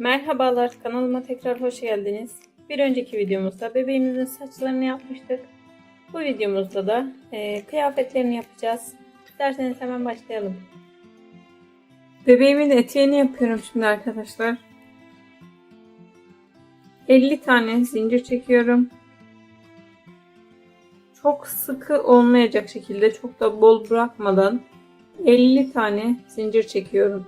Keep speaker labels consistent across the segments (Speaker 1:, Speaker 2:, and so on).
Speaker 1: Merhabalar, kanalıma tekrar hoş geldiniz. Bir önceki videomuzda bebeğimizin saçlarını yapmıştık. Bu videomuzda da kıyafetlerini yapacağız. İsterseniz hemen başlayalım. Bebeğimin eteğini yapıyorum şimdi arkadaşlar. 50 tane zincir çekiyorum. Çok sıkı olmayacak şekilde, çok da bol bırakmadan 50 tane zincir çekiyorum.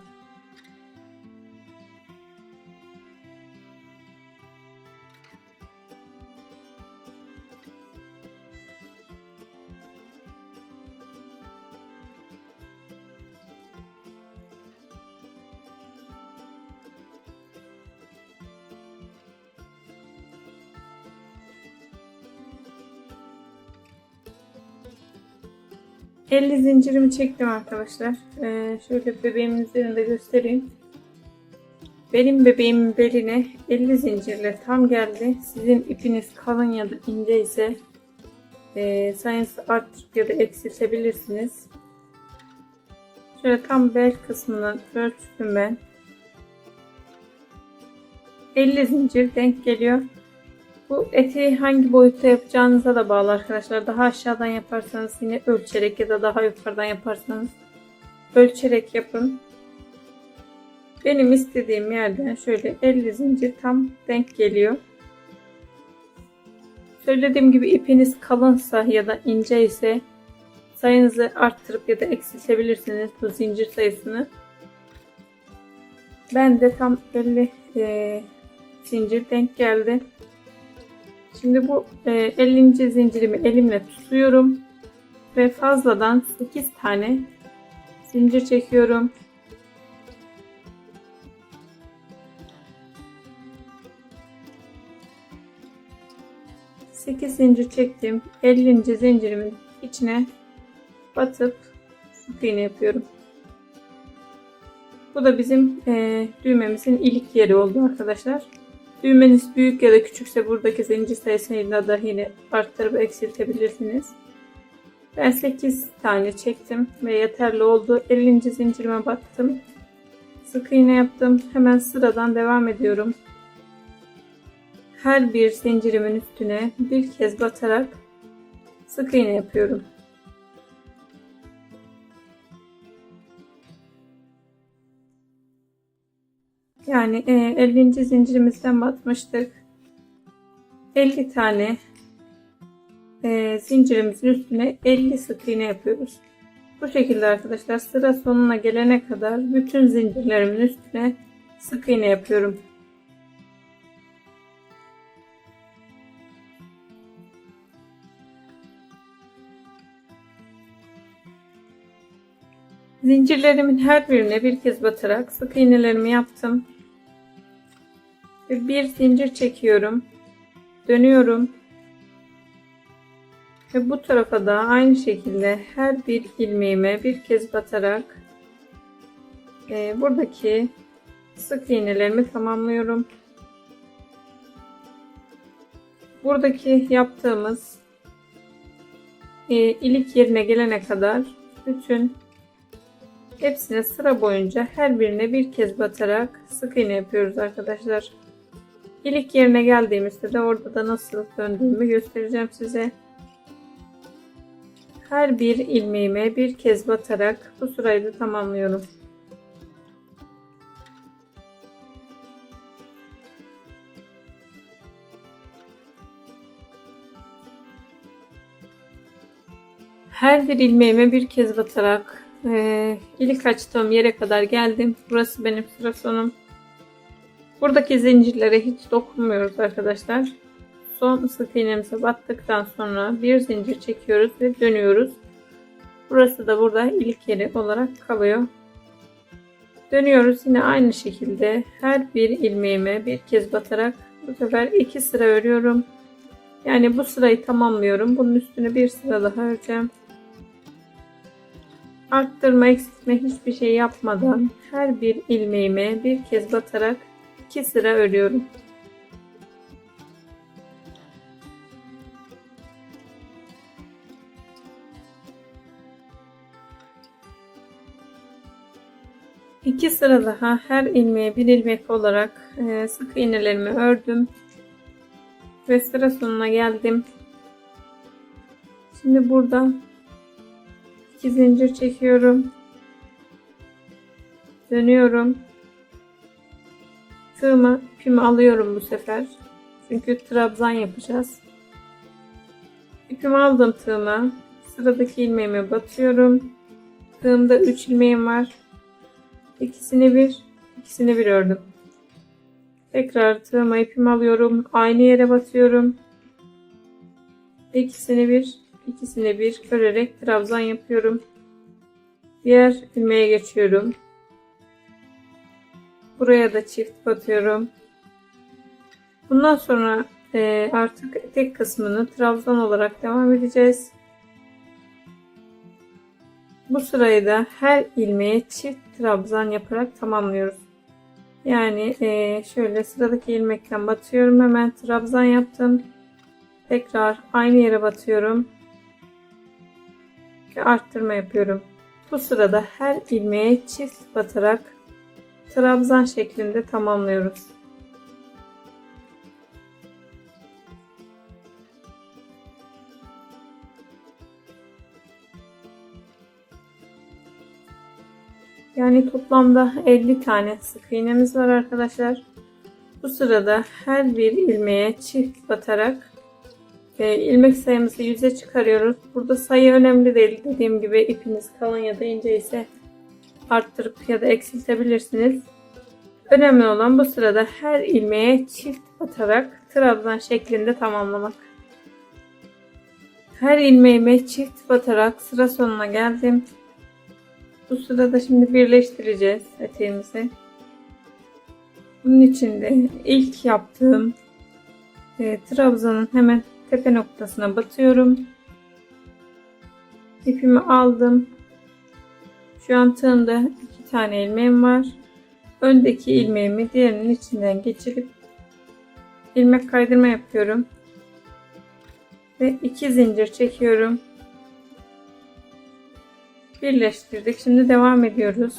Speaker 1: ...50 zincirimi çektim arkadaşlar. Şöyle bebeğimin üzerinde göstereyim. Benim bebeğimin beline 50 zincirle tam geldi. Sizin ipiniz kalın ya da ince ise sayınızı arttırıp ya da eksiltebilirsiniz. Şöyle tam bel kısmını ölçtüm ben. 50 zincir denk geliyor. Bu eteği hangi boyutta yapacağınıza da bağlı arkadaşlar. Daha aşağıdan yaparsanız yine ölçerek ya da daha yukarıdan yaparsanız ölçerek yapın. Benim istediğim yerden şöyle 50 zincir tam denk geliyor. Söylediğim gibi ipiniz kalınsa ya da ince ise sayınızı arttırıp ya da eksiltebilirsiniz bu zincir sayısını. Ben de tam 50 zincir denk geldi. Şimdi bu 50. zincirimi elimle tutuyorum ve fazladan 8 tane zincir çekiyorum. Sekiz zincir çektim. 50. zincirimin içine batıp sık iğne yapıyorum. Bu da bizim düğmemizin ilik yeri oldu arkadaşlar. Düğmeniz büyük ya da küçükse buradaki zincir sayısıyla da yine arttırıp eksiltebilirsiniz. Ben 8 tane çektim ve yeterli oldu. 50. zincirime battım. Sık iğne yaptım. Hemen sıradan devam ediyorum. Her bir zincirimin üstüne bir kez batarak sık iğne yapıyorum. Yani 50. zincirimizden batmıştık. 50 tane zincirimizin üstüne 50 sık iğne yapıyoruz. Bu şekilde arkadaşlar sıra sonuna gelene kadar bütün zincirlerimin üstüne sık iğne yapıyorum. Zincirlerimin her birine bir kez batarak sık iğnelerimi yaptım. Ve bir zincir çekiyorum. Dönüyorum. Ve bu tarafa da aynı şekilde her bir ilmeğime bir kez batarak buradaki sık iğnelerimi tamamlıyorum. Buradaki yaptığımız ilik yerine gelene kadar bütün hepsine sıra boyunca her birine bir kez batarak sık iğne yapıyoruz arkadaşlar. İlik yerine geldiğimizde de orada da nasıl döndüğümü göstereceğim size. Her bir ilmeğime bir kez batarak bu sırayı da tamamlıyorum. Her bir ilmeğime bir kez batarak ilik açtığım yere kadar geldim. Burası benim sıra sonum. Buradaki zincirlere hiç dokunmuyoruz arkadaşlar. Son sık iğnemize battıktan sonra bir zincir çekiyoruz ve dönüyoruz. Burası da burada ilik yeri olarak kalıyor. Dönüyoruz yine aynı şekilde her bir ilmeğime bir kez batarak bu sefer 2 sıra örüyorum. Yani bu sırayı tamamlıyorum. Bunun üstüne bir sıra daha öreceğim. Arttırma, eksiltme hiçbir şey yapmadan her bir ilmeğime bir kez batarak 2 sıra örüyorum. 2 sıra daha her ilmeğe bir ilmek olarak sık iğnelerimi ördüm ve sıra sonuna geldim. Şimdi burada 2 zincir çekiyorum, dönüyorum, tığımı ipimi alıyorum bu sefer çünkü trabzan yapacağız. İpimi aldım, tığıma sıradaki ilmeğime batıyorum. Tığımda 3 ilmeğim var. İkisini bir ördüm. Tekrar tığıma ipimi alıyorum. Aynı yere batıyorum. İkisini bir örerek trabzan yapıyorum. Diğer ilmeğe geçiyorum. Buraya da çift batıyorum. Bundan sonra artık tek kısmını trabzan olarak devam edeceğiz. Bu sırayı da her ilmeğe çift trabzan yaparak tamamlıyoruz. Yani şöyle sıradaki ilmekten batıyorum, hemen trabzan yaptım. Tekrar aynı yere batıyorum ve arttırma yapıyorum. Bu sırada her ilmeğe çift batarak trabzan şeklinde tamamlıyoruz. Yani toplamda 50 tane sık iğnemiz var arkadaşlar. Bu sırada her bir ilmeğe çift batarak ilmek sayımızı 100'e çıkarıyoruz. Burada sayı önemli değil. Dediğim gibi ipiniz kalın ya da ince ise arttırıp ya da eksiltebilirsiniz. Önemli olan bu sırada her ilmeğe çift batarak trabzan şeklinde tamamlamak. Her ilmeğime çift batarak sıra sonuna geldim. Bu sırada şimdi birleştireceğiz eteğimizi. Bunun için de ilk yaptığım trabzanın hemen tepe noktasına batıyorum. İpimi aldım. Şu an tığımda 2 tane ilmeğim var. Öndeki ilmeğimi diğerinin içinden geçirip ilmek kaydırma yapıyorum. Ve 2 zincir çekiyorum. Birleştirdik. Şimdi devam ediyoruz.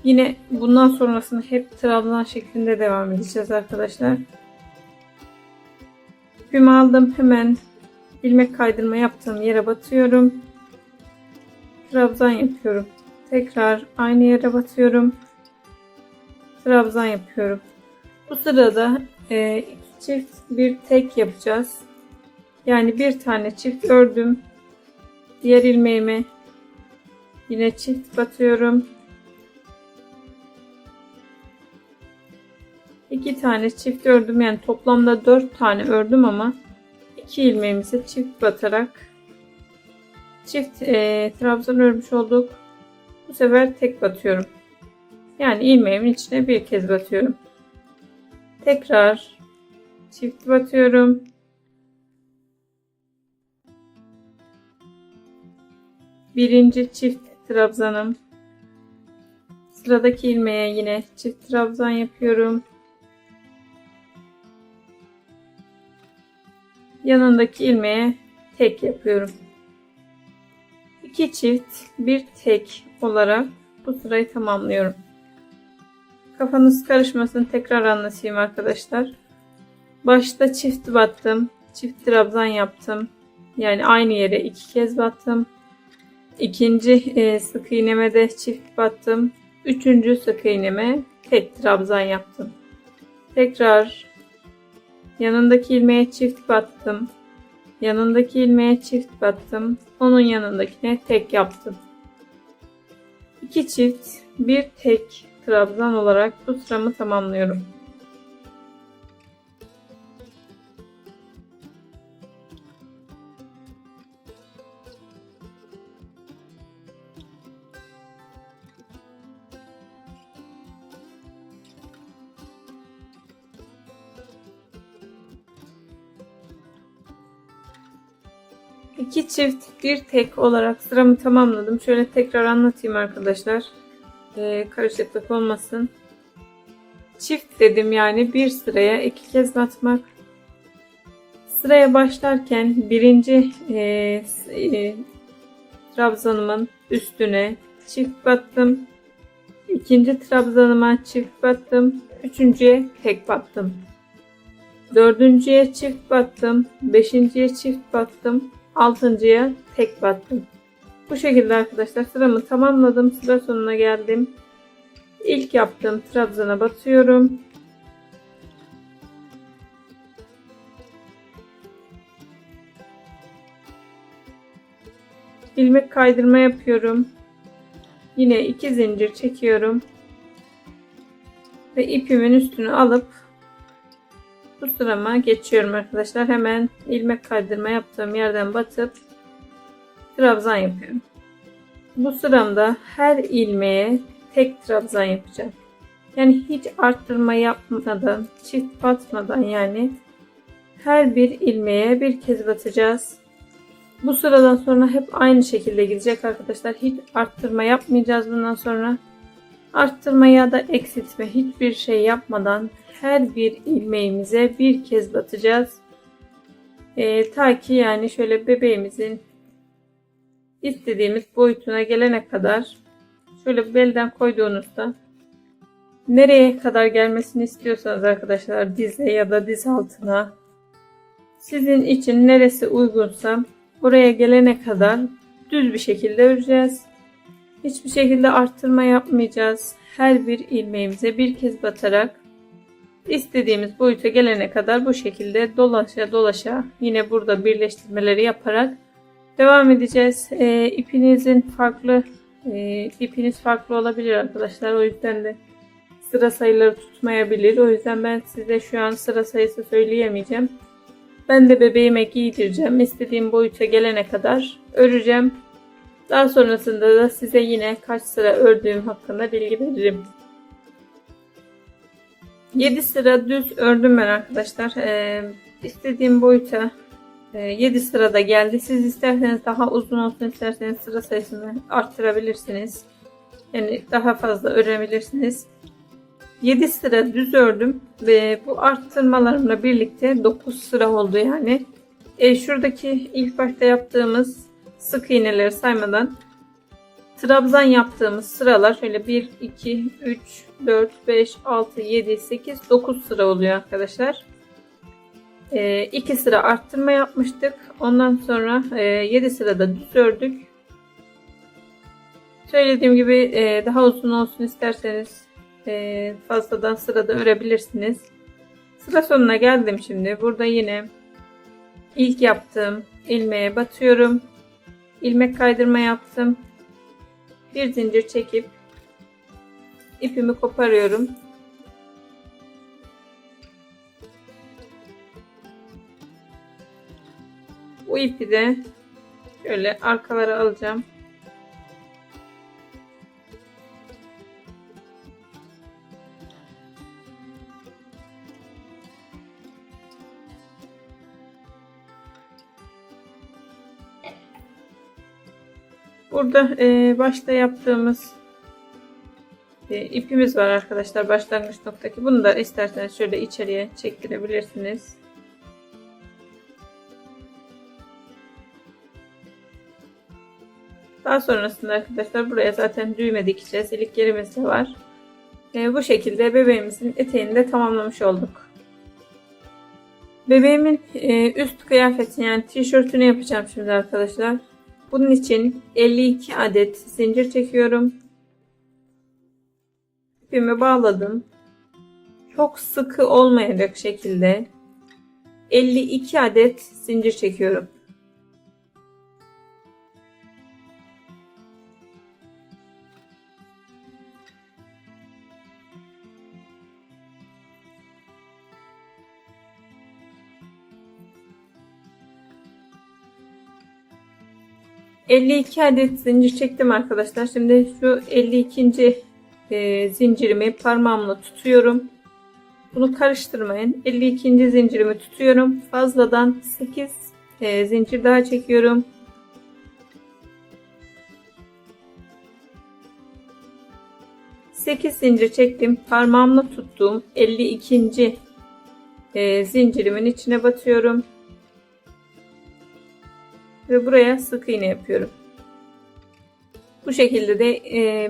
Speaker 1: Yine bundan sonrasını hep trabzan şeklinde devam edeceğiz arkadaşlar. İpimi aldım. Hemen ilmek kaydırma yaptığım yere batıyorum. Trabzan yapıyorum. Tekrar aynı yere batıyorum. Trabzan yapıyorum. Bu sırada çift bir tek yapacağız. Yani bir tane çift ördüm. Diğer ilmeğime yine çift batıyorum. 2 tane çift ördüm. Yani toplamda 4 tane ördüm ama 2 ilmeğimizi çift batarak çift trabzan örmüş olduk. Bu sefer tek batıyorum. Yani ilmeğimin içine bir kez batıyorum. Tekrar çift batıyorum. Birinci çift trabzanım. Sıradaki ilmeğe yine çift trabzan yapıyorum. Yanındaki ilmeğe tek yapıyorum. 2 çift bir tek olarak bu sırayı tamamlıyorum. Kafanız karışmasın, tekrar anlatayım arkadaşlar. Başta çift battım. Çift trabzan yaptım. Yani aynı yere 2 kez battım. İkinci sık iğneme de çift battım. Üçüncü sık iğneme tek trabzan yaptım. Tekrar yanındaki ilmeğe çift battım. Yanındaki ilmeğe çift battım. Onun yanındakine tek yaptım. 2 çift bir tek trabzan olarak bu sıramı tamamlıyorum. İki çift bir tek olarak sıramı tamamladım. Şöyle tekrar anlatayım arkadaşlar. Karışıklık olmasın. Çift dedim, yani bir sıraya 2 kez batmak. Sıraya başlarken birinci trabzanımın üstüne çift battım. İkinci trabzanıma çift battım. Üçüncüye tek battım. Dördüncüye çift battım. Beşinciye çift battım. Altıncıya tek battım. Bu şekilde arkadaşlar sıramı tamamladım. Sıra sonuna geldim. İlk yaptığım trabzana batıyorum. İlmek kaydırma yapıyorum. Yine 2 zincir çekiyorum. Ve ipimin üstünü alıp bu sırama geçiyorum arkadaşlar. Hemen ilmek kaydırma yaptığım yerden batıp trabzan yapıyorum. Bu sıramda her ilmeğe tek trabzan yapacağım. Yani hiç arttırma yapmadan, çift batmadan yani her bir ilmeğe bir kez batacağız. Bu sıradan sonra hep aynı şekilde gidecek arkadaşlar. Hiç arttırma yapmayacağız bundan sonra. Arttırma ya da eksiltme hiçbir şey yapmadan her bir ilmeğimize bir kez batacağız. Ta ki yani şöyle bebeğimizin istediğimiz boyutuna gelene kadar şöyle belden koyduğunuzda nereye kadar gelmesini istiyorsanız arkadaşlar dize ya da diz altına sizin için neresi uygunsa oraya gelene kadar düz bir şekilde öreceğiz. Hiçbir şekilde arttırma yapmayacağız. Her bir ilmeğimize bir kez batarak istediğimiz boyuta gelene kadar bu şekilde dolaşa dolaşa yine burada birleştirmeleri yaparak devam edeceğiz. İpiniz farklı olabilir arkadaşlar. O yüzden de sıra sayıları tutmayabilir. O yüzden ben size şu an sıra sayısı söyleyemeyeceğim. Ben de bebeğime giydireceğim. İstediğim boyuta gelene kadar öreceğim. Daha sonrasında da size yine kaç sıra ördüğüm hakkında bilgi veririm. 7 sıra düz ördüm ben arkadaşlar. İstediğim boyuta 7 sırada geldi. Siz isterseniz daha uzun olsun, isterseniz sıra sayısını arttırabilirsiniz. Yani daha fazla örebilirsiniz. 7 sıra düz ördüm ve bu arttırmalarımla birlikte 9 sıra oldu yani. Şuradaki ilk başta yaptığımız sık iğneleri saymadan trabzan yaptığımız sıralar şöyle 1, 2, 3, 4, 5, 6, 7, 8, 9 sıra oluyor arkadaşlar. 2 sıra arttırma yapmıştık. Ondan sonra 7 sırada düz ördük. Söylediğim gibi daha uzun olsun isterseniz fazladan sırada örebilirsiniz. Sıra sonuna geldim şimdi. Burada yine ilk yaptığım ilmeğe batıyorum. İlmek kaydırma yaptım. Bir zincir çekip ipimi koparıyorum. Bu ipi de şöyle arkalara alacağım. Burada başta yaptığımız ipimiz var arkadaşlar, başlangıç noktaki. Bunu da isterseniz şöyle içeriye çektirebilirsiniz. Daha sonrasında arkadaşlar buraya zaten düğme dikeceğiz. İlik yerimiz de var. Bu şekilde bebeğimizin eteğini de tamamlamış olduk. Bebeğimin üst kıyafetini yani tişörtünü yapacağım şimdi arkadaşlar. Bunun için 52 adet zincir çekiyorum. İpimi bağladım. Çok sıkı olmayacak şekilde 52 adet zincir çekiyorum. ...52 adet zincir çektim arkadaşlar. Şimdi şu 52. Zincirimi parmağımla tutuyorum. Bunu karıştırmayın. 52. zincirimi tutuyorum. Fazladan 8 zincir daha çekiyorum. Sekiz zincir çektim. Parmağımla tuttuğum 52. Zincirimin içine batıyorum. Ve buraya sık iğne yapıyorum. Bu şekilde de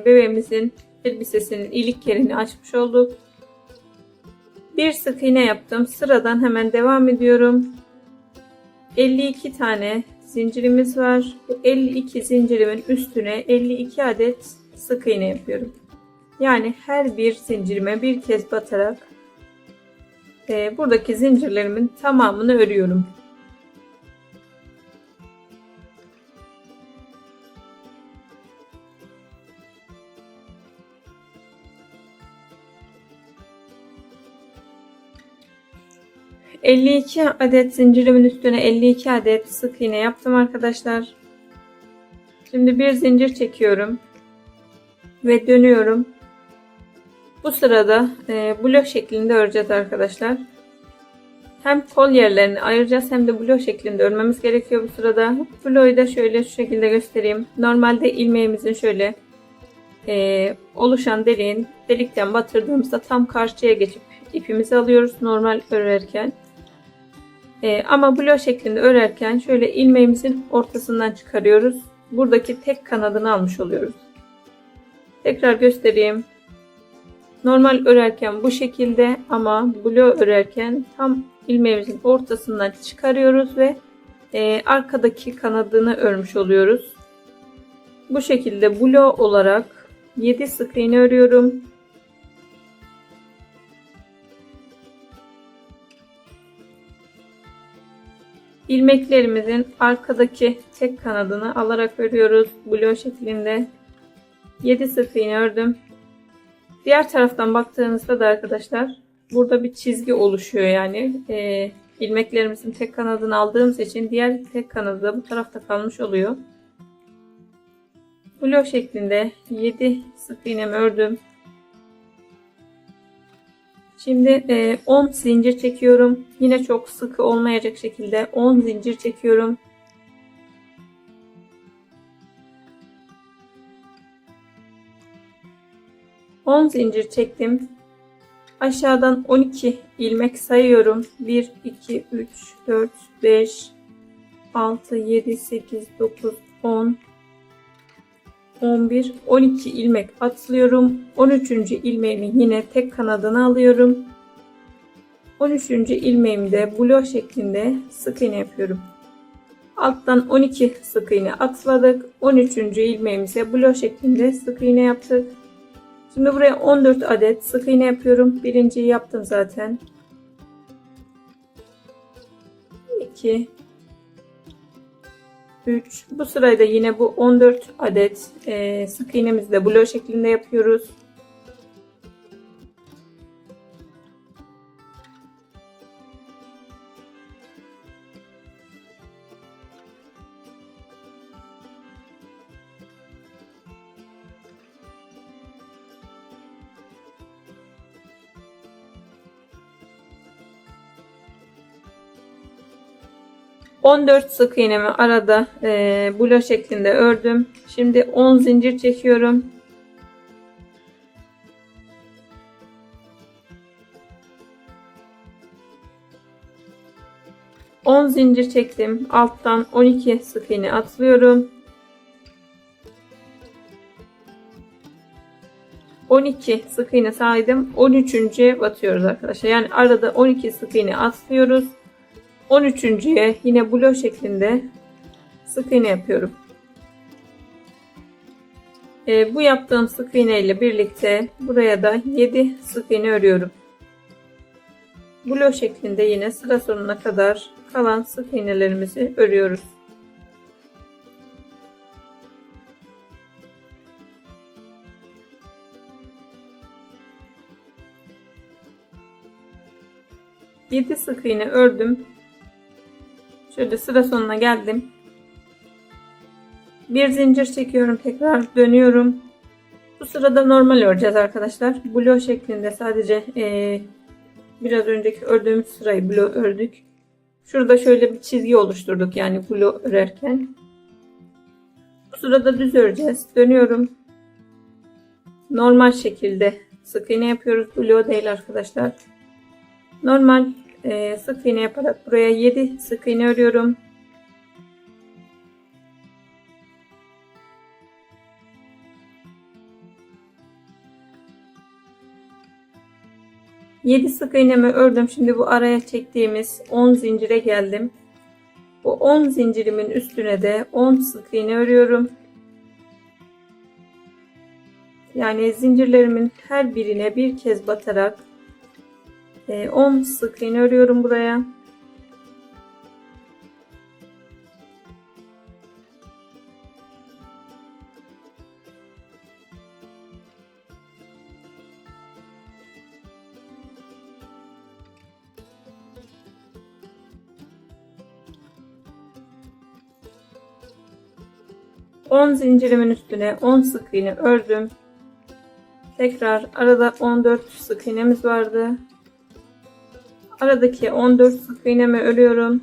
Speaker 1: bebeğimizin elbisesinin ilik yerini açmış olduk. Bir sık iğne yaptım. Sıradan hemen devam ediyorum. 52 tane zincirimiz var. Bu 52 zincirimin üstüne 52 adet sık iğne yapıyorum. Yani her bir zincirime bir kez batarak buradaki zincirlerimin tamamını örüyorum. ...52 adet zincirimin üstüne 52 adet sık iğne yaptım arkadaşlar. Şimdi bir zincir çekiyorum ve dönüyorum. Bu sırada blok şeklinde öreceğiz arkadaşlar. Hem kol yerlerini ayıracağız hem de blok şeklinde örmemiz gerekiyor bu sırada. Bloğu da şöyle şu şekilde göstereyim. Normalde ilmeğimizin şöyle oluşan delikten batırdığımızda tam karşıya geçip ipimizi alıyoruz normal örerken. Ama blok şeklinde örerken şöyle ilmeğimizin ortasından çıkarıyoruz. Buradaki tek kanadını almış oluyoruz. Tekrar göstereyim. Normal örerken bu şekilde ama blok örerken tam ilmeğimizin ortasından çıkarıyoruz ve arkadaki kanadını örmüş oluyoruz. Bu şekilde blok olarak 7 sık iğne örüyorum. İlmeklerimizin arkadaki tek kanadını alarak örüyoruz. Blok şeklinde 7 sık iğne ördüm. Diğer taraftan baktığınızda da arkadaşlar burada bir çizgi oluşuyor yani. İlmeklerimizin tek kanadını aldığımız için diğer tek kanadı da bu tarafta kalmış oluyor. Blok şeklinde 7 sık iğnemi ördüm. Şimdi 10 zincir çekiyorum. Yine çok sıkı olmayacak şekilde 10 zincir çekiyorum. On zincir çektim. Aşağıdan 12 ilmek sayıyorum. 1, 2, 3, 4, 5, 6, 7, 8, 9, 10, 11, 12 ilmek atlıyorum. 13. ilmeğimi yine tek kanadını alıyorum. 13. ilmeğimi de blok şeklinde sık iğne yapıyorum. Alttan 12 sık iğne atladık. 13. ilmeğimize blok şeklinde sık iğne yaptık. Şimdi buraya 14 adet sık iğne yapıyorum. Birinciyi yaptım zaten. 2 3 bu sırayda yine bu 14 adet sık iğnemizi de blok şeklinde yapıyoruz. ...14 sık iğnemi arada blok şeklinde ördüm. Şimdi 10 zincir çekiyorum. ...10 zincir çektim. Alttan 12 sık iğne atlıyorum. 12 sık iğne saydım. 13'üncüye batıyoruz arkadaşlar. Yani arada 12 sık iğne atlıyoruz. 13'üncüye yine blok şeklinde sık iğne yapıyorum. Bu yaptığım sık iğne ile birlikte buraya da 7 sık iğne örüyorum. Blok şeklinde yine sıra sonuna kadar kalan sık iğnelerimizi örüyoruz. Yedi sık iğne ördüm. Şöyle sıra sonuna geldim. Bir zincir çekiyorum, tekrar dönüyorum. Bu sırada normal öreceğiz arkadaşlar. Blok şeklinde sadece biraz önceki ördüğümüz sırayı blok ördük. Şurada şöyle bir çizgi oluşturduk yani blok örerken. Bu sırada düz öreceğiz. Dönüyorum. Normal şekilde sık iğne yapıyoruz. Blok değil arkadaşlar. Normal sık iğne yaparak buraya 7 sık iğne örüyorum. 7 sık iğnemi ördüm. Şimdi bu araya çektiğimiz 10 zincire geldim. Bu 10 zincirimin üstüne de 10 sık iğne örüyorum. Yani zincirlerimin her birine bir kez batarak 10 sık iğne örüyorum buraya. On zincirimin üstüne 10 sık iğne ördüm. Tekrar arada 14 sık iğnemiz vardı. Aradaki 14 sık iğnemi örüyorum.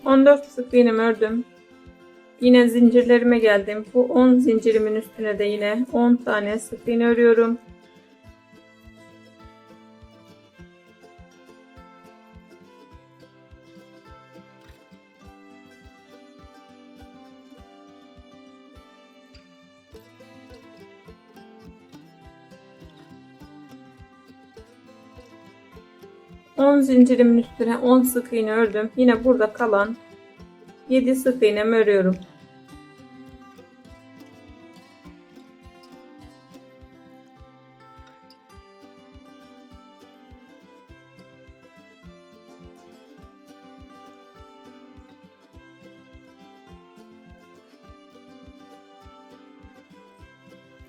Speaker 1: On dört sık iğnemi ördüm. Yine zincirlerime geldim. Bu 10 zincirimin üstüne de yine 10 tane sık iğne örüyorum. On zincirimin üstüne 10 sık iğne ördüm. Yine burada kalan 7 sık iğnemi örüyorum.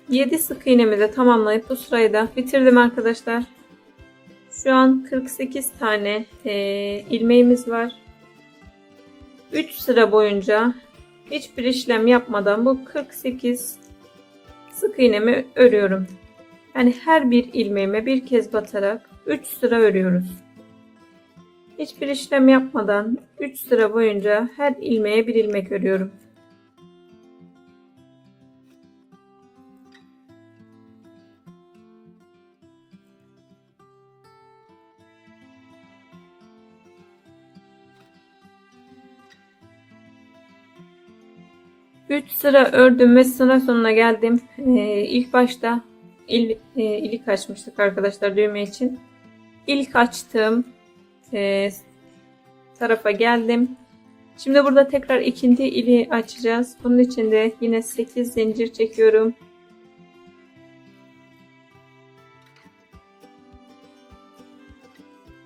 Speaker 1: Yedi sık iğnemi de tamamlayıp bu sırayı da bitirdim arkadaşlar. Şu an 48 tane ilmeğimiz var. 3 sıra boyunca hiçbir işlem yapmadan bu 48 sık iğnemi örüyorum. Yani her bir ilmeğime bir kez batarak 3 sıra örüyoruz. Hiçbir işlem yapmadan 3 sıra boyunca her ilmeğe bir ilmek örüyorum. Üç sıra ördüm ve sıra sonuna geldim. İlk başta ilik açmıştık arkadaşlar düğme için. İlk açtığım tarafa geldim. Şimdi burada tekrar ikinci iliği açacağız. Bunun için de yine 8 zincir çekiyorum.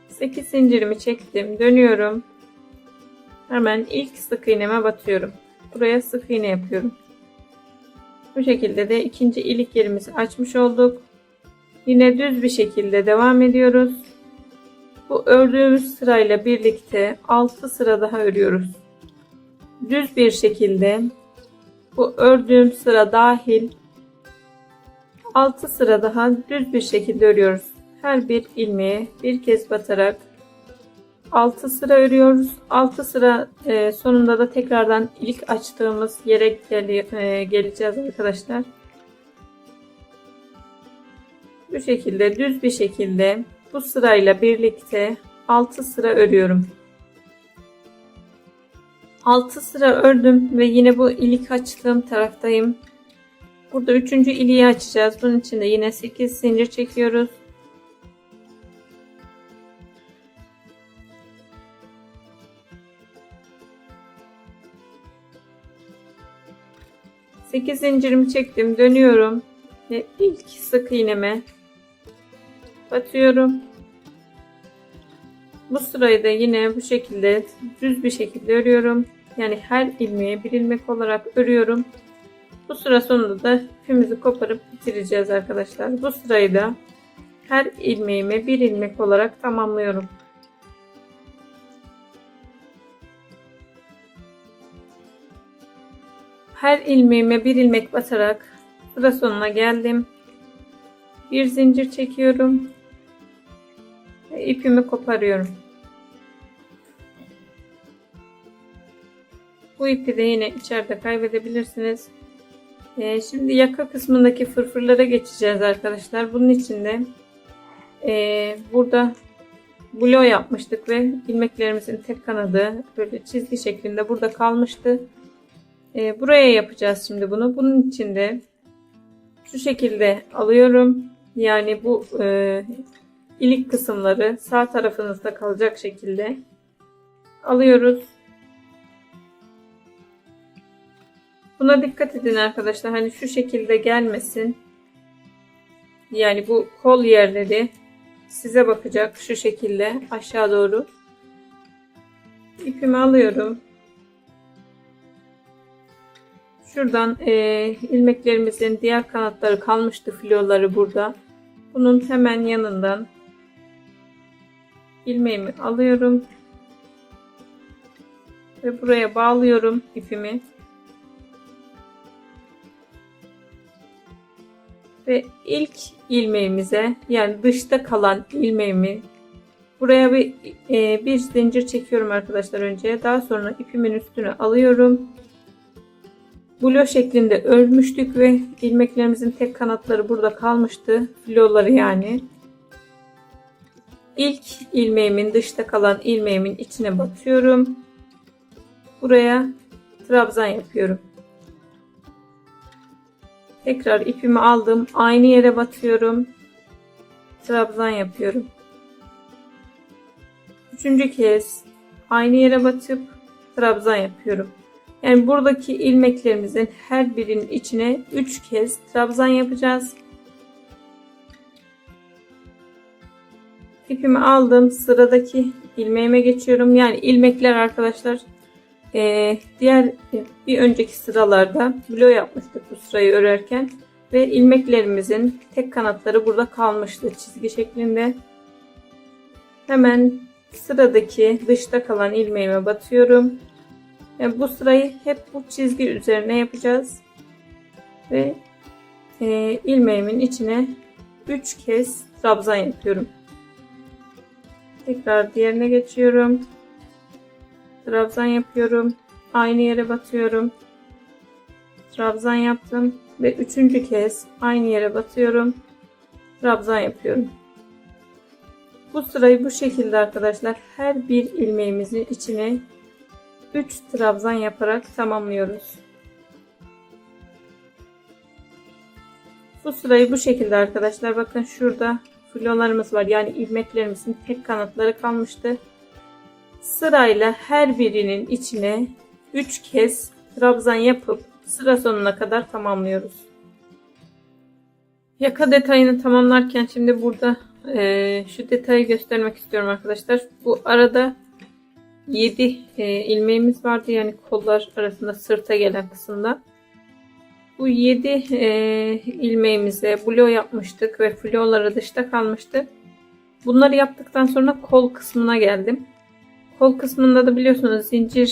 Speaker 1: Sekiz zincirimi çektim. Dönüyorum. Hemen ilk sık iğneme batıyorum. Buraya sık iğne yapıyorum. Bu şekilde de ikinci ilik yerimizi açmış olduk. Yine düz bir şekilde devam ediyoruz. Bu ördüğümüz sırayla birlikte 6 sıra daha örüyoruz. Düz bir şekilde bu ördüğüm sıra dahil 6 sıra daha düz bir şekilde örüyoruz. Her bir ilmeğe bir kez batarak 6 sıra örüyoruz. 6 sıra sonunda da tekrardan ilik açtığımız yere geleceğiz arkadaşlar. Bu şekilde düz bir şekilde bu sırayla birlikte 6 sıra örüyorum. 6 sıra ördüm ve yine bu ilik açtığım taraftayım. Burada 3. iliği açacağız. Bunun için de yine 8 zincir çekiyoruz. Sekiz zincirimi çektim, dönüyorum ve ilk sık iğneme batıyorum. Bu sırayı da yine bu şekilde düz bir şekilde örüyorum. Yani her ilmeğe bir ilmek olarak örüyorum. Bu sıra sonunda da ipimizi koparıp bitireceğiz arkadaşlar. Bu sırayı da her ilmeğime bir ilmek olarak tamamlıyorum. Her ilmeğime bir ilmek batarak sıra sonuna geldim. Bir zincir çekiyorum ve ipimi koparıyorum. Bu ipi de yine içeride kaybedebilirsiniz. Şimdi yaka kısmındaki fırfırlara geçeceğiz arkadaşlar. Bunun için de burada bloğ yapmıştık ve ilmeklerimizin tek kanadı böyle çizgi şeklinde burada kalmıştı. Buraya yapacağız şimdi bunu. Bunun için de şu şekilde alıyorum. Yani bu ilik kısımları sağ tarafınızda kalacak şekilde alıyoruz. Buna dikkat edin arkadaşlar. Hani şu şekilde gelmesin. Yani bu kol yerleri size bakacak şu şekilde aşağı doğru. İpimi alıyorum. Şuradan ilmeklerimizin diğer kanatları kalmıştı, filoları burada. Bunun hemen yanından ilmeğimi alıyorum ve buraya bağlıyorum ipimi. Ve ilk ilmeğimize, yani dışta kalan ilmeğimi buraya bir zincir çekiyorum arkadaşlar önce. Daha sonra ipimin üstüne alıyorum. Blo şeklinde örmüştük ve ilmeklerimizin tek kanatları burada kalmıştı. Filoları yani. İlk ilmeğimin, dışta kalan ilmeğimin içine batıyorum. Buraya trabzan yapıyorum. Tekrar ipimi aldım. Aynı yere batıyorum. Trabzan yapıyorum. Üçüncü kez aynı yere batıp trabzan yapıyorum. Yani buradaki ilmeklerimizin her birinin içine 3 kez trabzan yapacağız. İpimi aldım. Sıradaki ilmeğime geçiyorum. Yani ilmekler arkadaşlar diğer bir önceki sıralarda bloğ yapmıştık bu sırayı örerken ve ilmeklerimizin tek kanatları burada kalmıştı çizgi şeklinde. Hemen sıradaki dışta kalan ilmeğime batıyorum. Yani bu sırayı hep bu çizgi üzerine yapacağız ve ilmeğimin içine 3 kez trabzan yapıyorum. Tekrar diğerine geçiyorum. Trabzan yapıyorum. Aynı yere batıyorum. Trabzan yaptım ve üçüncü kez aynı yere batıyorum. Trabzan yapıyorum. Bu sırayı bu şekilde arkadaşlar her bir ilmeğimizin içine 3 trabzan yaparak tamamlıyoruz. Bu sırayı bu şekilde arkadaşlar, bakın şurada filolarımız var. Yani ilmeklerimizin tek kanatları kalmıştı. Sırayla her birinin içine 3 kez trabzan yapıp sıra sonuna kadar tamamlıyoruz. Yaka detayını tamamlarken şimdi burada şu detayı göstermek istiyorum arkadaşlar. Bu arada 7 ilmeğimiz vardı, yani kollar arasında sırta gelen kısımda. Bu 7 ilmeğimize bloğ yapmıştık ve filoları dışta kalmıştı. Bunları yaptıktan sonra kol kısmına geldim. Kol kısmında da biliyorsunuz zincir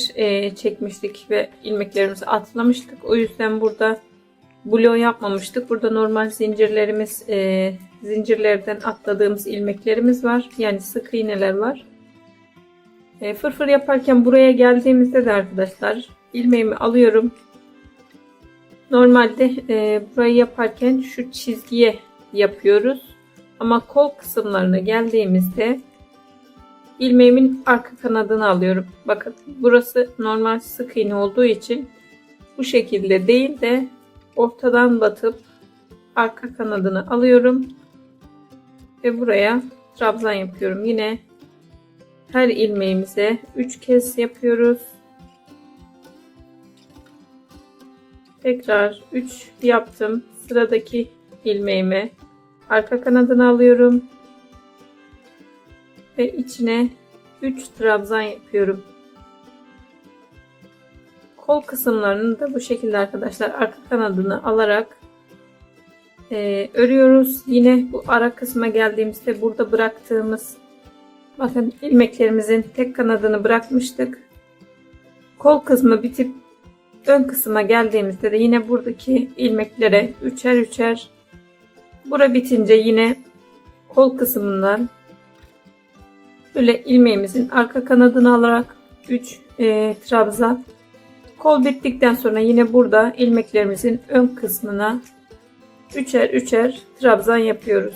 Speaker 1: çekmiştik ve ilmeklerimizi atlamıştık. O yüzden burada bloğ yapmamıştık. Burada normal zincirlerimiz, zincirlerden atladığımız ilmeklerimiz var. Yani sık iğneler var. Fırfır yaparken buraya geldiğimizde de arkadaşlar ilmeğimi alıyorum. Normalde burayı yaparken şu çizgiye yapıyoruz. Ama kol kısımlarına geldiğimizde ilmeğimin arka kanadını alıyorum. Bakın burası normal sık iğne olduğu için bu şekilde değil de ortadan batıp arka kanadını alıyorum. Ve buraya trabzan yapıyorum. Yine her ilmeğimize 3 kez yapıyoruz. Tekrar 3 yaptım. Sıradaki ilmeğime arka kanadını alıyorum. Ve içine 3 trabzan yapıyorum. Kol kısımlarını da bu şekilde arkadaşlar arka kanadını alarak örüyoruz. Yine bu ara kısma geldiğimizde burada bıraktığımız, bakın ilmeklerimizin tek kanadını bırakmıştık. Kol kısmı bitip ön kısma geldiğimizde de yine buradaki ilmeklere üçer üçer, bura bitince yine kol kısmından böyle ilmeğimizin arka kanadını alarak 3 trabzan Kol bittikten sonra yine burada ilmeklerimizin ön kısmına üçer üçer trabzan yapıyoruz.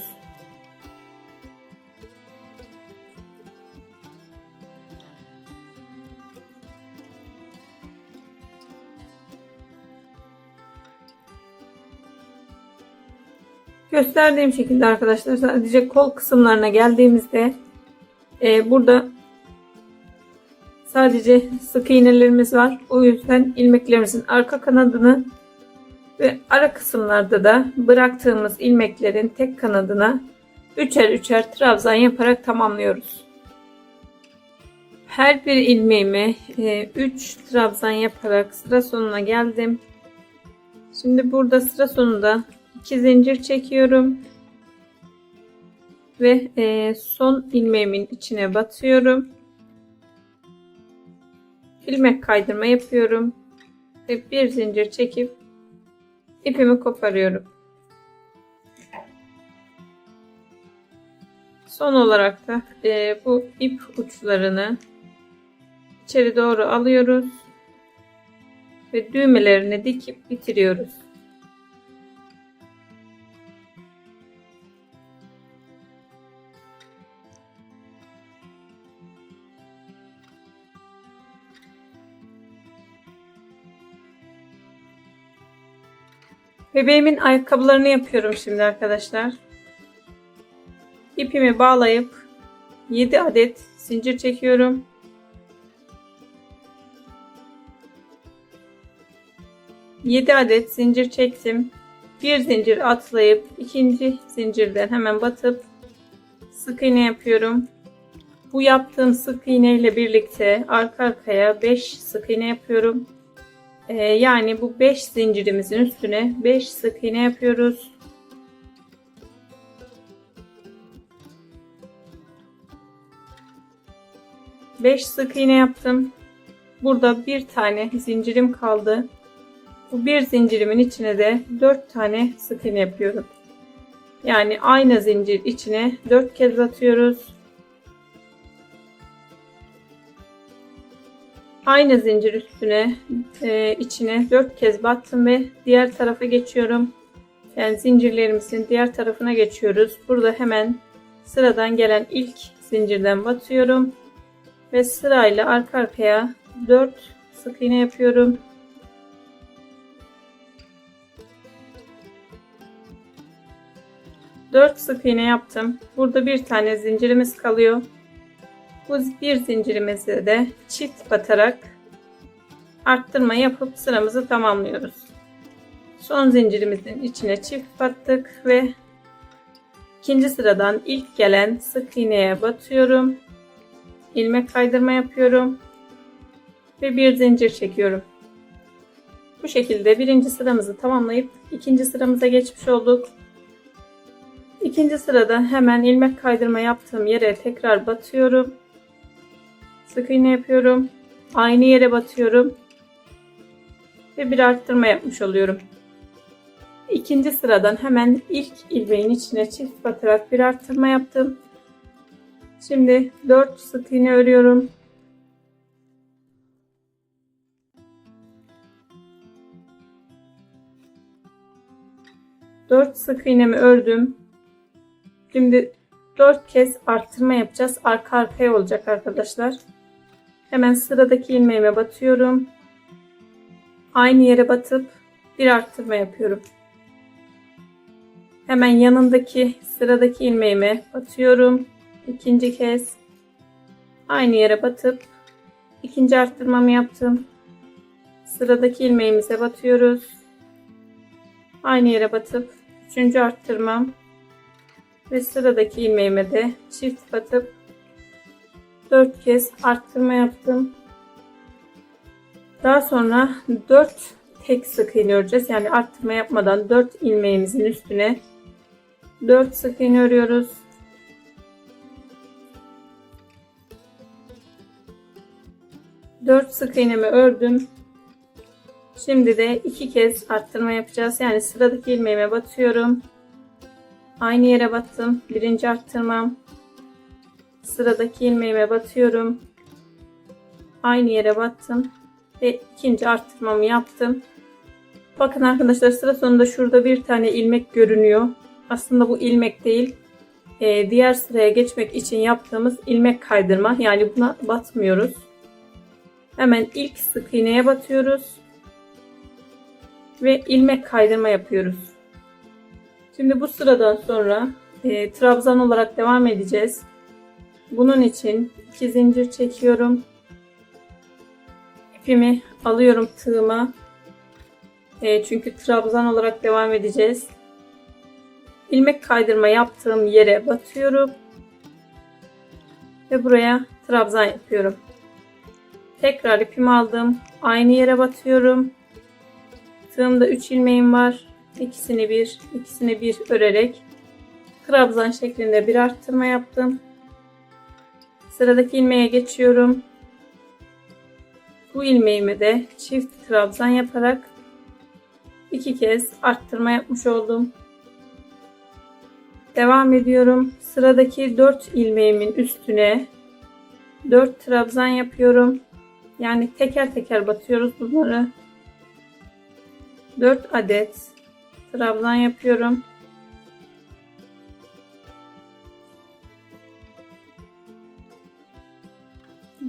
Speaker 1: Gösterdiğim şekilde arkadaşlar, sadece kol kısımlarına geldiğimizde burada sadece sık iğnelerimiz var. O yüzden ilmeklerimizin arka kanadını ve ara kısımlarda da bıraktığımız ilmeklerin tek kanadına üçer üçer trabzan yaparak tamamlıyoruz. Her bir ilmeğime 3 trabzan yaparak sıra sonuna geldim. Şimdi burada sıra sonunda 2 zincir çekiyorum ve son ilmeğimin içine batıyorum. İlmek kaydırma yapıyorum ve bir zincir çekip ipimi koparıyorum. Son olarak da bu ip uçlarını içeri doğru alıyoruz ve düğmelerini dikip bitiriyoruz. Bebeğimin ayakkabılarını yapıyorum şimdi arkadaşlar. İpimi bağlayıp 7 adet zincir çekiyorum. Yedi adet zincir çektim. Bir zincir atlayıp ikinci zincirden hemen batıp sık iğne yapıyorum. Bu yaptığım sık iğne ile birlikte arka arkaya 5 sık iğne yapıyorum. Yani bu 5 zincirimizin üstüne 5 sık iğne yapıyoruz. Beş sık iğne yaptım. Burada bir tane zincirim kaldı. Bu bir zincirimin içine de 4 tane sık iğne yapıyorum. Yani aynı zincir içine 4 kez batıyoruz. Aynı zincir üstüne içine 4 kez battım ve diğer tarafa geçiyorum. Yani zincirlerimizin diğer tarafına geçiyoruz. Burada hemen sıradan gelen ilk zincirden batıyorum ve sırayla arka arkaya 4 sık iğne yapıyorum. Dört sık iğne yaptım. Burada bir tane zincirimiz kalıyor. Bu bir zincirimizi de çift batarak arttırma yapıp sıramızı tamamlıyoruz. Son zincirimizin içine çift battık ve ikinci sıradan ilk gelen sık iğneye batıyorum. İlmek kaydırma yapıyorum ve bir zincir çekiyorum. Bu şekilde birinci sıramızı tamamlayıp ikinci sıramıza geçmiş olduk. İkinci sırada hemen ilmek kaydırma yaptığım yere tekrar batıyorum. Sık iğne yapıyorum. Aynı yere batıyorum. Ve bir arttırma yapmış oluyorum. İkinci sıradan hemen ilk ilmeğin içine çift batarak bir arttırma yaptım. Şimdi 4 sık iğne örüyorum. Dört sık iğnemi ördüm. Şimdi 4 kez arttırma yapacağız. Arka arkaya olacak arkadaşlar. Hemen sıradaki ilmeğime batıyorum. Aynı yere batıp bir arttırma yapıyorum. Hemen yanındaki sıradaki ilmeğime batıyorum. İkinci kez aynı yere batıp ikinci arttırmamı yaptım. Sıradaki ilmeğimize batıyoruz. Aynı yere batıp üçüncü arttırmam ve sıradaki ilmeğime de çift batıp 4 kez arttırma yaptım. Daha sonra 4 tek sık iğne öreceğiz. Yani arttırma yapmadan 4 ilmeğimizin üstüne 4 sık iğne örüyoruz. Dört sık iğnemi ördüm. Şimdi de 2 kez arttırma yapacağız. Yani sıradaki ilmeğime batıyorum. Aynı yere battım. Birinci arttırmam. Sıradaki ilmeğime batıyorum. Aynı yere battım. ve ikinci arttırmamı yaptım. Bakın arkadaşlar, sıra sonunda şurada bir tane ilmek görünüyor. Aslında bu ilmek değil. Diğer sıraya geçmek için yaptığımız ilmek kaydırma. Yani buna batmıyoruz. Hemen ilk sık iğneye batıyoruz. Ve ilmek kaydırma yapıyoruz. Şimdi bu sıradan sonra trabzan olarak devam edeceğiz. Bunun için 2 zincir çekiyorum. İpimi alıyorum tığıma. Çünkü trabzan olarak devam edeceğiz. İlmek kaydırma yaptığım yere batıyorum. Ve buraya trabzan yapıyorum. Tekrar ipimi aldım. Aynı yere batıyorum. Tığımda 3 ilmeğim var. İkisini bir örerek trabzan şeklinde bir arttırma yaptım. Sıradaki ilmeğe geçiyorum. Bu ilmeğime de çift trabzan yaparak 2 kez arttırma yapmış oldum. Devam ediyorum. Sıradaki 4 ilmeğimin üstüne 4 trabzan yapıyorum. Yani teker teker batıyoruz bunları. 4 adet trabzan yapıyorum.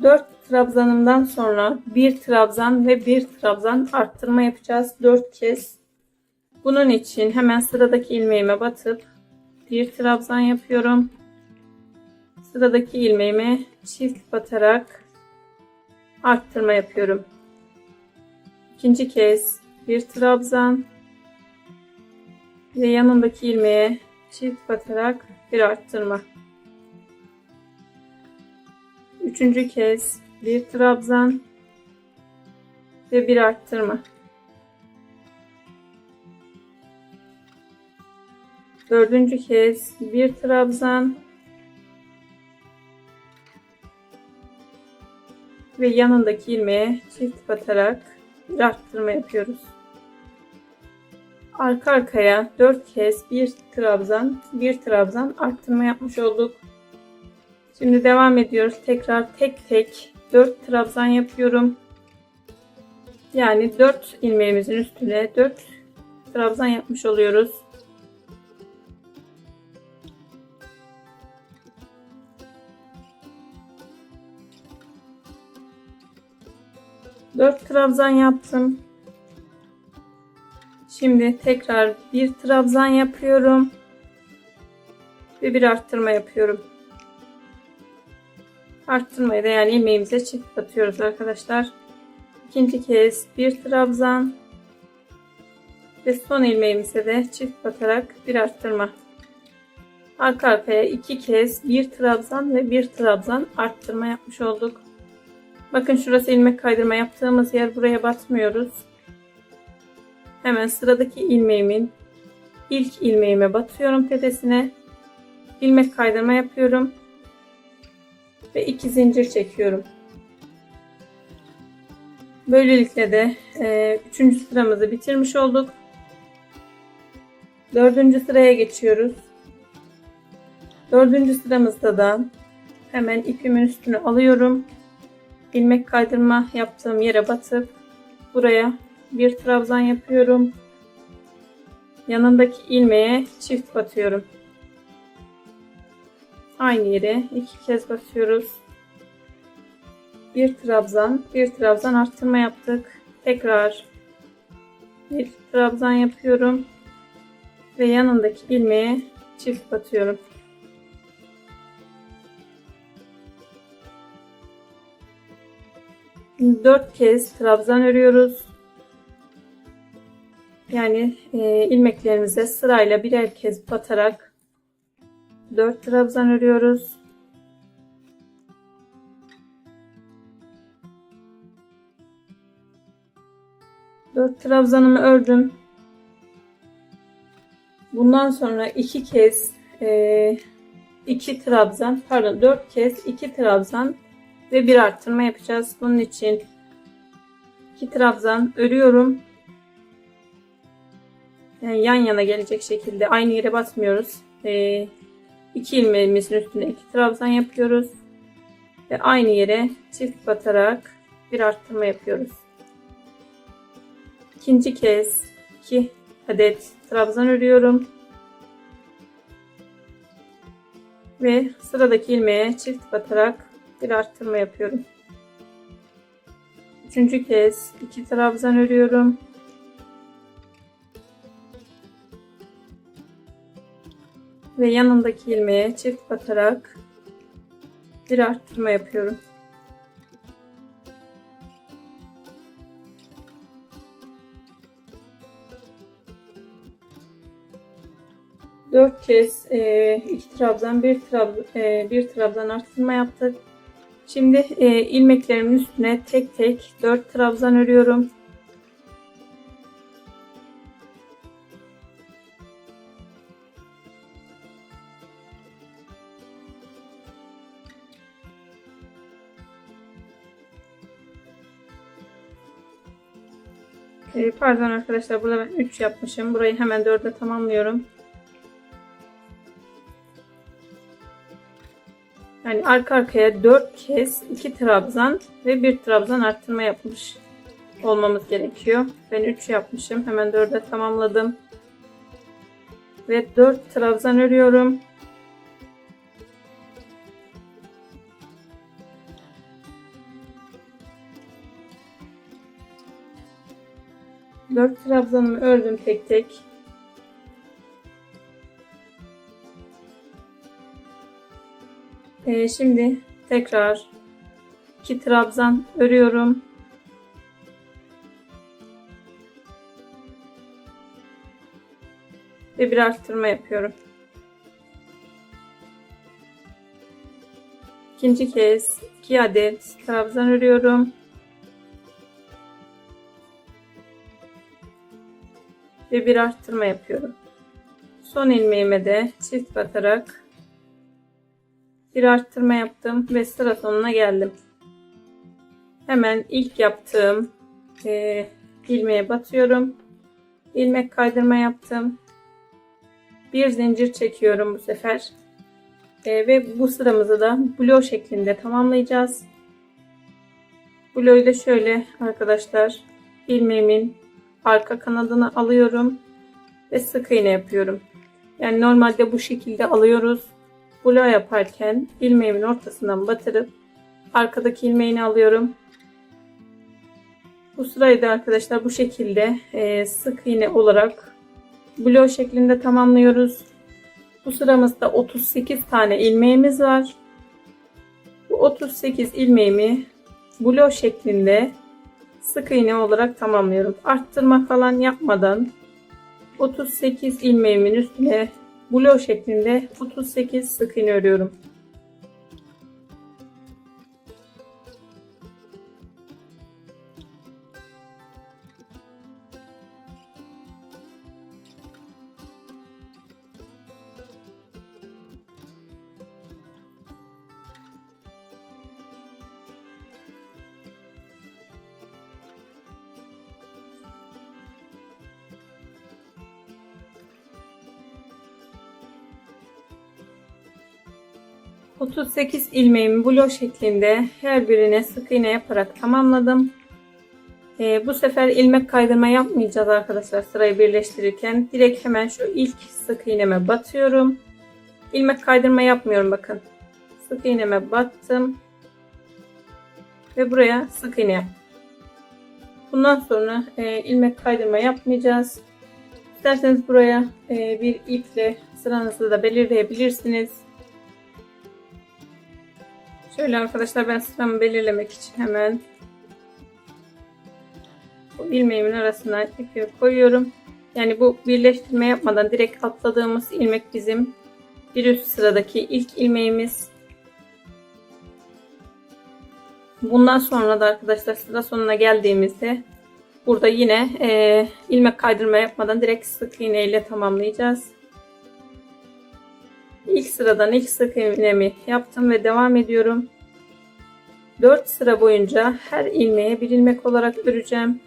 Speaker 1: Dört trabzanımdan sonra bir trabzan ve bir trabzan arttırma yapacağız 4 kez. Bunun için hemen sıradaki ilmeğime batıp bir trabzan yapıyorum. Sıradaki ilmeğime çift batarak arttırma yapıyorum. İkinci kez bir trabzan ve yanındaki ilmeğe çift batarak bir arttırma. Üçüncü kez bir trabzan ve bir arttırma. Dördüncü kez bir trabzan ve yanındaki ilmeğe çift batarak bir arttırma yapıyoruz. Arka arkaya 4 kez bir trabzan arttırma yapmış olduk. Şimdi devam ediyoruz. Tekrar tek tek 4 trabzan yapıyorum. Yani 4 ilmeğimizin üstüne 4 trabzan yapmış oluyoruz. Dört trabzan yaptım. Şimdi tekrar bir trabzan yapıyorum ve bir arttırma yapıyorum. Arttırmayı da yani ilmeğimize çift batıyoruz arkadaşlar. İkinci kez bir trabzan ve son ilmeğimize de çift batarak bir arttırma. Arka arkaya 2 kez bir trabzan ve bir trabzan arttırma yapmış olduk. Bakın şurası ilmek kaydırma yaptığımız yer, buraya batmıyoruz. Hemen sıradaki ilmeğimin ilk ilmeğime batıyorum tepesine. İlmek kaydırma yapıyorum. Ve 2 zincir çekiyorum. Böylelikle de 3. sıramızı bitirmiş olduk. 4. sıraya geçiyoruz. 4. sıramızda da hemen ipimin üstüne alıyorum. İlmek kaydırma yaptığım yere batıp buraya bir trabzan yapıyorum. Yanındaki ilmeğe çift batıyorum. Aynı yere 2 kez batıyoruz. Bir trabzan arttırma yaptık. Tekrar bir trabzan yapıyorum ve yanındaki ilmeğe çift batıyorum. Şimdi 4 kez trabzan örüyoruz. Yani ilmeklerimize sırayla birer kez batarak 4 trabzan örüyoruz. Dört trabzanımı ördüm. Bundan sonra 2 kez 4 kez 2 trabzan ve bir arttırma yapacağız. Bunun için 2 trabzan örüyorum. Yani yan yana gelecek şekilde aynı yere basmıyoruz. 2 ilmeğimizin üstüne 2 trabzan yapıyoruz ve aynı yere çift batarak bir arttırma yapıyoruz. İkinci kez 2 adet trabzan örüyorum. Ve sıradaki ilmeğe çift batarak bir arttırma yapıyorum. Üçüncü kez 2 trabzan örüyorum. Ve yanındaki ilmeğe çift batarak bir arttırma yapıyorum. Dört kez 2 trabzan, bir trabzan arttırma yaptık. Şimdi ilmeklerimin üstüne tek tek 4 trabzan örüyorum. Pardon arkadaşlar, burada ben 3 yapmışım. Burayı hemen 4'e tamamlıyorum. Yani arka arkaya 4 kez 2 trabzan ve 1 trabzan arttırma yapmış olmamız gerekiyor. Ben 3 yapmışım. Hemen 4'e tamamladım. Ve 4 trabzan örüyorum. Dört trabzanımı ördüm tek tek. Şimdi tekrar 2 trabzan örüyorum. Ve bir arttırma yapıyorum. İkinci kez 2 adet trabzan örüyorum. Ve bir arttırma yapıyorum. Son ilmeğime de çift batarak bir arttırma yaptım ve sıra sonuna geldim. Hemen ilk yaptığım ilmeğe batıyorum. İlmek kaydırma yaptım. Bir zincir çekiyorum bu sefer. Ve bu sıramızı da bloğ şeklinde tamamlayacağız. Bloğu da şöyle arkadaşlar, ilmeğimin arka kanadını alıyorum ve sık iğne yapıyorum. Yani normalde bu şekilde alıyoruz. Bloğ yaparken ilmeğimin ortasından batırıp arkadaki ilmeğini alıyorum. Bu sırayı da arkadaşlar bu şekilde sık iğne olarak bloğ şeklinde tamamlıyoruz. Bu sıramızda 38 tane ilmeğimiz var. Bu 38 ilmeğimi bloğ şeklinde sık iğne olarak tamamlıyorum. Arttırma falan yapmadan 38 ilmeğimin üstüne bloğ şeklinde 38 sık iğne örüyorum. ...38 ilmeğimi bloğ şeklinde her birine sık iğne yaparak tamamladım. Bu sefer ilmek kaydırma yapmayacağız arkadaşlar sırayı birleştirirken. Direkt hemen şu ilk sık iğneme batıyorum. İlmek kaydırma yapmıyorum bakın. Sık iğneme battım. Ve buraya sık iğne yaptım. Bundan sonra ilmek kaydırma yapmayacağız. İsterseniz buraya bir iple sıranızı da belirleyebilirsiniz. Şöyle arkadaşlar, ben sıramı belirlemek için hemen bu ilmeğimin arasına ipi koyuyorum. Yani bu birleştirme yapmadan direkt atladığımız ilmek bizim bir üst sıradaki ilk ilmeğimiz. Bundan sonra da arkadaşlar sıra sonuna geldiğimizde burada yine ilmek kaydırma yapmadan direkt sık iğne ile tamamlayacağız. İlk sıradan ilk sık iğnemi yaptım ve devam ediyorum. 4 sıra boyunca her ilmeğe bir ilmek olarak öreceğim.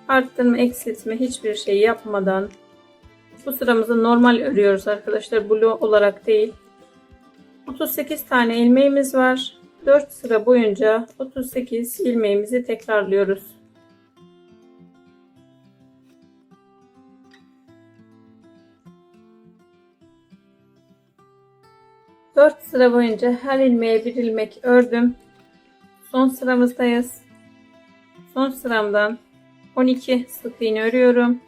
Speaker 1: Arttırma, eksiltme hiçbir şey yapmadan bu sıramızı normal örüyoruz arkadaşlar, bloğ olarak değil. 38 tane ilmeğimiz var. 4 sıra boyunca 38 ilmeğimizi tekrarlıyoruz. 4 sıra boyunca her ilmeğe bir ilmek ördüm. Son sıramızdayız. Son sıramdan 12 sık iğne örüyorum.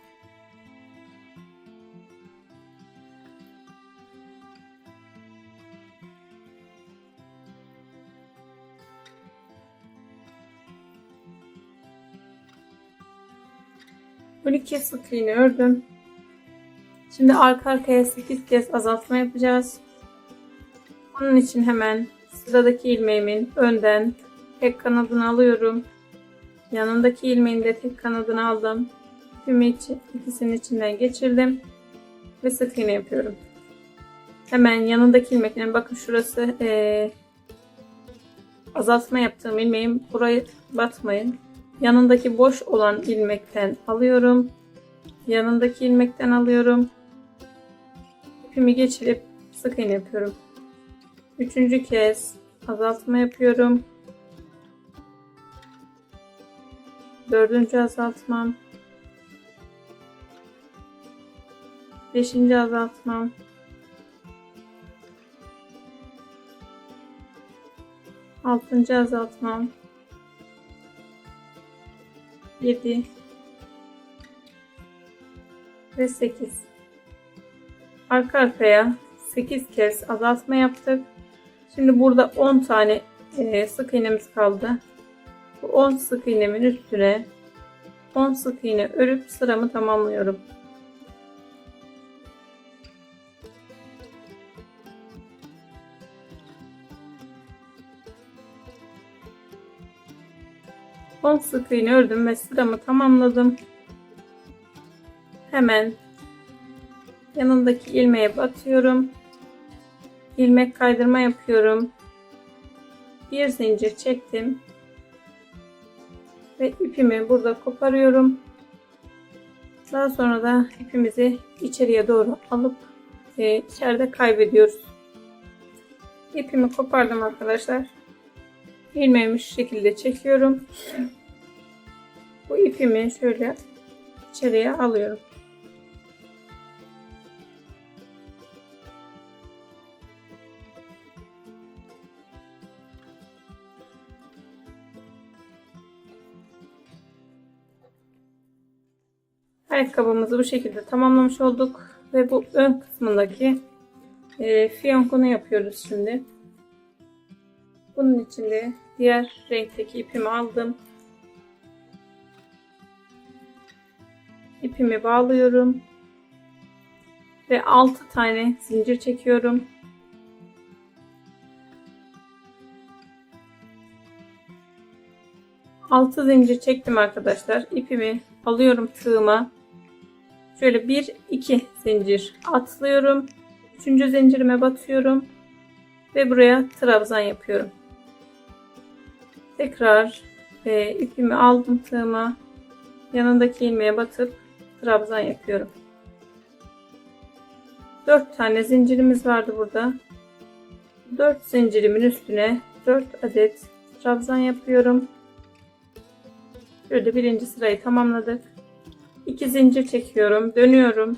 Speaker 1: Sık iğne ördüm. Şimdi arka arkaya 8 kez azaltma yapacağız. Bunun için hemen sıradaki ilmeğimin önden tek kanadını alıyorum. Yanındaki ilmeğin de tek kanadını aldım. İpimi ikisinin içinden geçirdim ve sık iğne yapıyorum. Hemen yanındaki ilmeklerin, bakın şurası azaltma yaptığım ilmeğim, burayı batmayın. Yanındaki boş olan ilmekten alıyorum. Yanındaki ilmekten alıyorum. İpimi geçirip sık iğne yapıyorum. Üçüncü kez azaltma yapıyorum. Dördüncü azaltmam. Beşinci azaltmam. Altıncı azaltmam. 7 ve 8. Arka arkaya 8 kez azaltma yaptık. Şimdi burada 10 tane sık iğnemiz kaldı. Bu 10 sık iğnemin üstüne 10 sık iğne örüp sıramı tamamlıyorum. On sık iğne ördüm ve sıramı tamamladım. Hemen yanındaki ilmeğe batıyorum. İlmek kaydırma yapıyorum. Bir zincir çektim ve ipimi burada koparıyorum. Daha sonra da ipimizi içeriye doğru alıp içeride kaybediyoruz. İpimi kopardım arkadaşlar. İlmeğimi şu şekilde çekiyorum. Bu ipimi şöyle içeriye alıyorum. Ayakkabımızı bu şekilde tamamlamış olduk ve bu ön kısmındaki fiyonkunu yapıyoruz şimdi. Bunun için de diğer renkteki ipimi aldım. İpimi bağlıyorum ve 6 tane zincir çekiyorum. Altı zincir çektim arkadaşlar. İpimi alıyorum tığıma. Şöyle 1-2 zincir atlıyorum. 3. zincirime batıyorum ve buraya trabzan yapıyorum. Tekrar ipimi aldım tığıma. Yanındaki ilmeğe batıp trabzan yapıyorum. 4 tane zincirimiz vardı burada. 4 zincirimin üstüne 4 adet trabzan yapıyorum. Şöyle birinci sırayı tamamladık. 2 zincir çekiyorum, dönüyorum.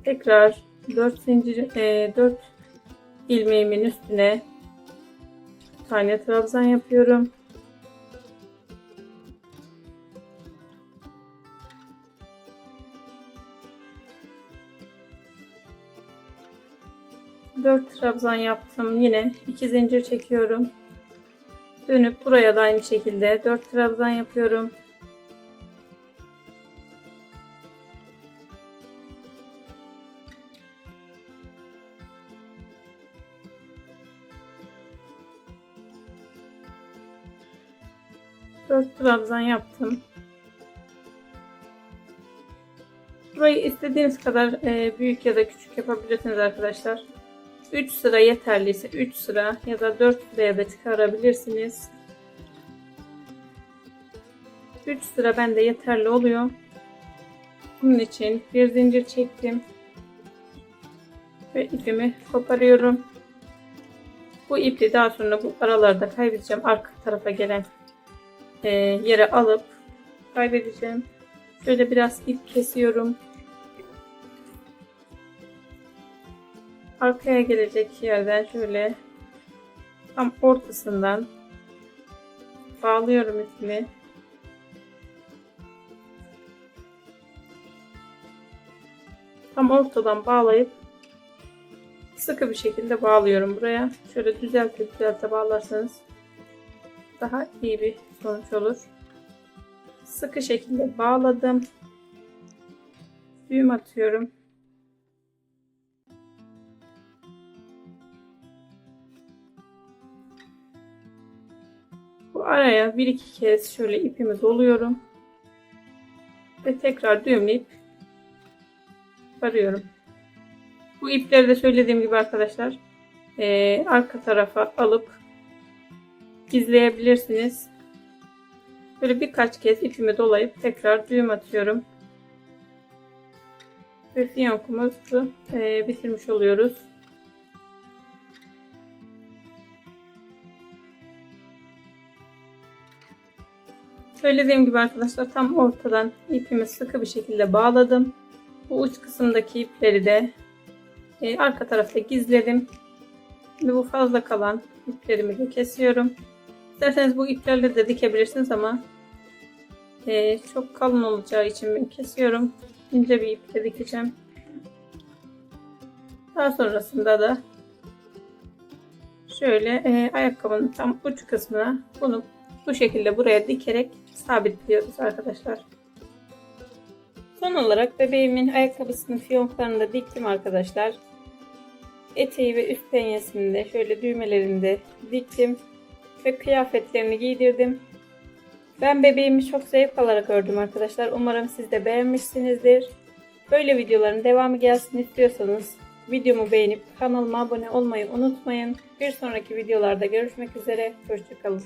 Speaker 1: Tekrar 4 ilmeğimin üstüne bir tane trabzan yapıyorum. Dört trabzan yaptım. Yine 2 zincir çekiyorum. Dönüp buraya da aynı şekilde 4 trabzan yapıyorum. Dört trabzan yaptım. Burayı istediğiniz kadar büyük ya da küçük yapabilirsiniz arkadaşlar. 3 sıra yeterliyse 3 sıra ya da 4 sıraya da çıkarabilirsiniz. 3 sıra bende yeterli oluyor. Bunun için bir zincir çektim ve ipimi koparıyorum. Bu ipi daha sonra bu aralarda kaybedeceğim. Arka tarafa gelen yere alıp kaybedeceğim. Şöyle biraz ip kesiyorum. arkaya gelecek yerden şöyle tam ortasından bağlıyorum ipimi. Tam ortadan bağlayıp sıkı bir şekilde bağlıyorum buraya. Şöyle düzelte bağlarsanız daha iyi bir sonuç olur. Sıkı şekilde bağladım. Düğüm atıyorum. Bu araya bir iki kez şöyle ipimi doluyorum. Ve tekrar düğümleyip sarıyorum. Bu ipleri de söylediğim gibi arkadaşlar arka tarafa alıp gizleyebilirsiniz. Böyle birkaç kez ipimi dolayıp tekrar düğüm atıyorum. Ve fiyonkumuzu bitirmiş oluyoruz. Söylediğim gibi arkadaşlar tam ortadan ipimi sıkı bir şekilde bağladım. Bu uç kısımdaki ipleri de arka tarafta gizledim. Ve bu fazla kalan iplerimi de kesiyorum. İsterseniz bu iplerle de dikebilirsiniz ama çok kalın olacağı için ben kesiyorum. İnce bir iple dikeceğim. Daha sonrasında da şöyle ayakkabının tam uç kısmına bunu bu şekilde buraya dikerek sabitliyoruz arkadaşlar. Son olarak bebeğimin ayakkabısının fiyonklarını da diktim arkadaşlar. Eteği ve üst penyesini de şöyle düğmelerini de diktim ve kıyafetlerini giydirdim. Ben bebeğimi çok zevk alarak ördüm arkadaşlar. Umarım siz de beğenmişsinizdir. Böyle videoların devamı gelsin istiyorsanız videomu beğenip kanalıma abone olmayı unutmayın. Bir sonraki videolarda görüşmek üzere. Hoşça kalın.